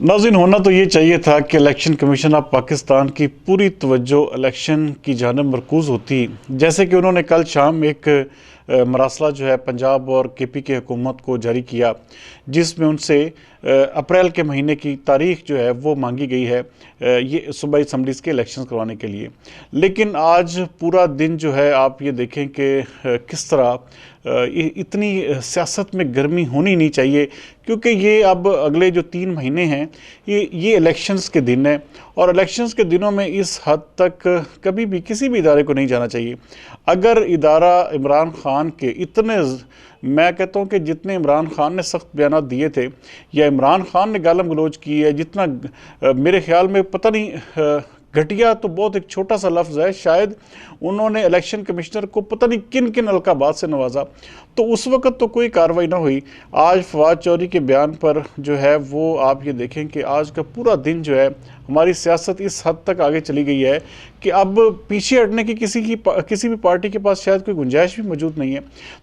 नाज़रीन, होना तो ये चाहिए था कि इलेक्शन कमीशन ऑफ पाकिस्तान की पूरी तवज्जो इलेक्शन की जानिब मरकूज़ होती। जैसे कि उन्होंने कल शाम एक मरासला जो है पंजाब और के पी की हुकूमत को जारी किया, जिसमें उनसे अप्रैल के महीने की तारीख जो है वो मांगी गई है ये सूबाई असम्बलीज़ के इलेक्शन करवाने के लिए। लेकिन आज पूरा दिन जो है आप ये देखें कि किस तरह इतनी सियासत में गर्मी होनी नहीं चाहिए, क्योंकि ये अब अगले जो 3 महीने हैं ये इलेक्शंस के दिन हैं, और इलेक्शंस के दिनों में इस हद तक कभी भी किसी भी इदारे को नहीं जाना चाहिए। अगर इदारा इमरान खान के इतने, मैं कहता हूँ कि जितने इमरान खान ने सख्त बयान दिए थे या इमरान खान ने गालम गलोच की है, जितना मेरे ख्याल में पता नहीं, घटिया तो बहुत एक छोटा सा लफ्ज़ है, शायद उन्होंने इलेक्शन कमिश्नर को पता नहीं किन किन अलकाबात से नवाजा, तो उस वक़्त तो कोई कार्रवाई ना हुई। आज फवाद चौधरी के बयान पर जो है वो आप ये देखें कि आज का पूरा दिन जो है हमारी सियासत इस हद तक आगे चली गई है कि अब पीछे हटने की किसी भी पार्टी के पास शायद कोई गुंजाइश भी मौजूद नहीं है।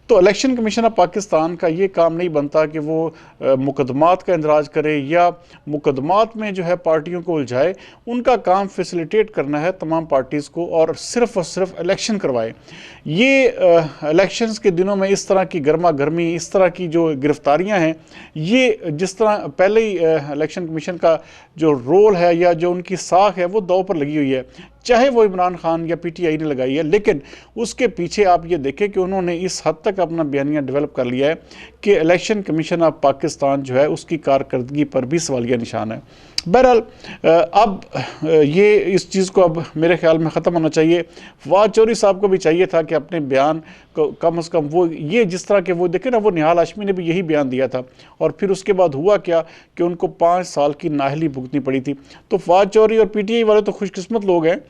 तो इलेक्शन कमीशन ऑफ पाकिस्तान का ये काम नहीं बनता कि वो मुकदमात का इंदराज करे या मुकदमात में जो है पार्टियों को उलझाए। उनका काम फैसिलिटेट करना है तमाम पार्टीज़ को और सिर्फ इलेक्शन करवाए। ये इलेक्शंस के दिनों में इस तरह की गर्मा गर्मी, इस तरह की जो गिरफ्तारियां हैं, ये जिस तरह पहले ही इलेक्शन कमीशन का जो रोल है या जो उनकी साख है वो दांव पर लगी हुई है, चाहे वो इमरान खान या पीटीआई ने लगाई है। लेकिन उसके पीछे आप ये देखें कि उन्होंने इस हद तक अपना बयानिया डेवलप कर लिया है कि इलेक्शन कमीशन ऑफ पाकिस्तान जो है उसकी कारकर्दगी पर भी सवालिया निशान है। बहरहाल अब ये इस चीज़ को अब मेरे ख्याल में ख़त्म होना चाहिए। फवाद चौधरी साहब को भी चाहिए था कि अपने बयान को कम से कम वो ये जिस तरह के वो देखे ना, वो निहाल हाशमी ने भी यही बयान दिया था, और फिर उसके बाद हुआ क्या कि उनको 5 साल की नाअहली भुगतनी पड़ी थी। तो फवाद चौधरी और पीटीआई वाले तो खुशकिस्मत लोग हैं,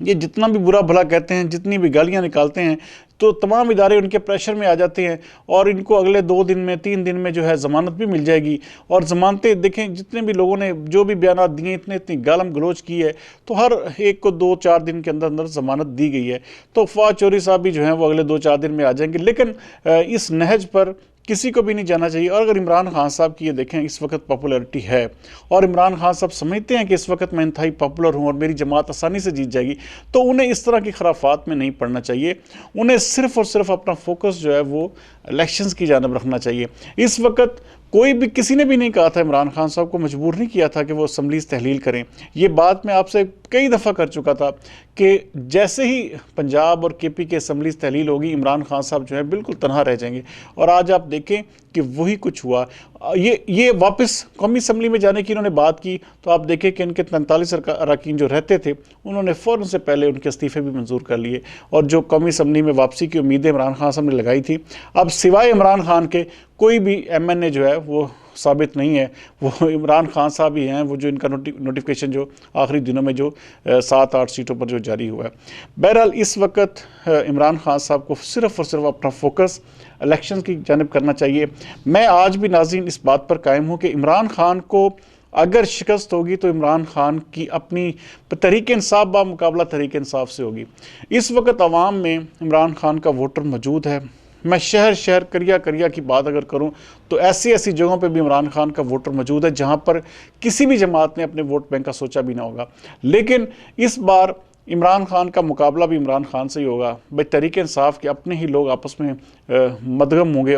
ये जितना भी बुरा भला कहते हैं, जितनी भी गालियां निकालते हैं, तो तमाम इदारे उनके प्रेशर में आ जाते हैं और इनको अगले 2 दिन में 3 दिन में जो है ज़मानत भी मिल जाएगी। और ज़मानतें देखें, जितने भी लोगों ने जो भी बयान दिए, इतनी गालम गलोच की है, तो हर एक को 2-4 दिन के अंदर अंदर ज़मानत दी गई है। तो फवाद चौधरी साहब भी जो हैं वो अगले 2-4 दिन में आ जाएंगे। लेकिन इस नहज पर किसी को भी नहीं जाना चाहिए। और अगर इमरान खान साहब की ये देखें इस वक्त पॉपुलैरिटी है और इमरान खान साहब समझते हैं कि इस वक्त मैं इंतहाई पॉपुलर हूँ और मेरी जमात आसानी से जीत जाएगी, तो उन्हें इस तरह की खराफात में नहीं पड़ना चाहिए। उन्हें सिर्फ और सिर्फ अपना फोकस जो है वो इलेक्शंस की जानिब रखना चाहिए। इस वक्त कोई भी, किसी ने भी नहीं कहा था, इमरान खान साहब को मजबूर नहीं किया था कि वो असम्बलीज़ तहलील करें। ये बात मैं आपसे कई दफ़ा कर चुका था कि जैसे ही पंजाब और के पी के असम्बलीज़ तहलील होगी, इमरान खान साहब जो है बिल्कुल तनहा रह जाएंगे। और आज आप देखें कि वही कुछ हुआ। ये वापस कौमी असम्बली में जाने की इन्होंने बात की, तो आप देखें कि इनके 43 अरकान जो रहते थे उन्होंने फ़ौरन से पहले उनके इस्तीफ़े भी मंजूर कर लिए। और जो कौमी असम्बली में वापसी की उम्मीदें इमरान खान साहब ने लगाई थी, अब सिवाय इमरान खान के कोई भी MNA जो है वो साबित नहीं है। वो इमरान खान साहब ही हैं, वो जो इनका नोटिफिकेशन जो आखिरी दिनों में जो 7-8 सीटों पर जो जारी हुआ है। बहरहाल इस वक्त इमरान खान साहब को सिर्फ और सिर्फ अपना फोकस इलेक्शन की जानिब करना चाहिए। मैं आज भी नाज़रीन इस बात पर कायम हूँ कि इमरान खान को अगर शिकस्त होगी तो इमरान खान की अपनी तहरीक इंसाफ बामुकाबला तहरीक इंसाफ से होगी। इस वक्त अवाम में इमरान खान का वोटर मौजूद है। मैं शहर करिया की बात अगर करूं तो ऐसी जगहों पे भी इमरान खान का वोटर मौजूद है जहां पर किसी भी जमात ने अपने वोट बैंक का सोचा भी ना होगा। लेकिन इस बार इमरान खान का मुकाबला भी इमरान खान से ही होगा। भाई तहरीक इंसाफ के अपने ही लोग आपस में मदगम होंगे।